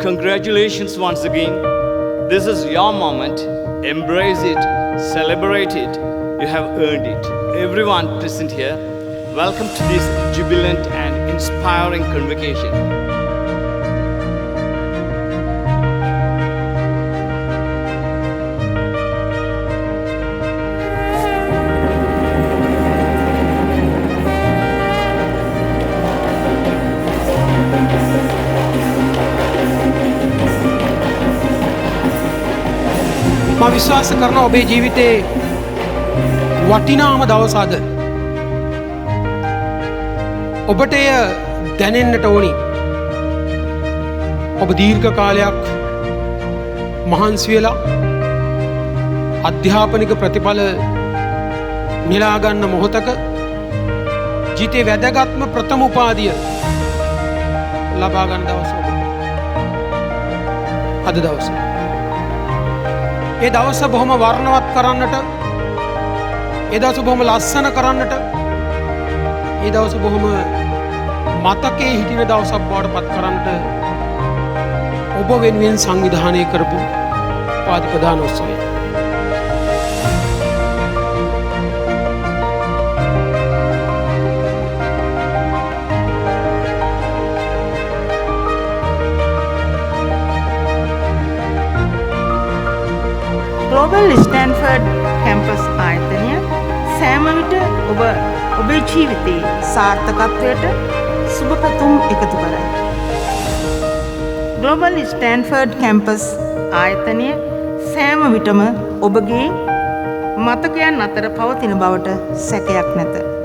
Congratulations once again. This is your moment. Embrace it, celebrate it. You have earned it. Everyone present here, welcome to this jubilant and inspiring convocation. මා විශ්වාස කරන ඔබේ ජීවිතේ වටිනාම දවස අද. ඔබට එය දැනෙන්නට ඕනි. ඔබ දීර්ඝ කාලයක් මහන්සි වෙලා අධ්‍යාපනික ප්‍රතිඵල නෙලා ගන්න මොහොතක ජීවිතේ වැදගත්ම ප්‍රථම උපාධිය ලබා ගන්න දවස ඔබ. අද දවස. ඒ දවස බොහොම වර්ණවත් කරන්නට, ඒ දවස බොහොම ලස්සන කරන්නට, ඒ දවස බොහොම මතකයේ හිටින දවසක් බවට පත් කරන්නට ඔබ වෙනුවෙන් සංවිධානය කරපු උපාධි ප්‍රදාන උත්සවය. ග්ලෝබල් ස්ටැන්ෆර්ඩ් කැම්පස් ආයතනය සෑම විට ඔබේ ජීවිතයේ සාර්ථකත්වයට සුබපැතුම් එකතු කරයි. ග්ලෝබල් ස්ටැන්ෆර්ඩ් කැම්පස් ආයතනය සෑම විටම ඔබගේ මතකයන් අතර පවතින බවට සැකයක් නැත.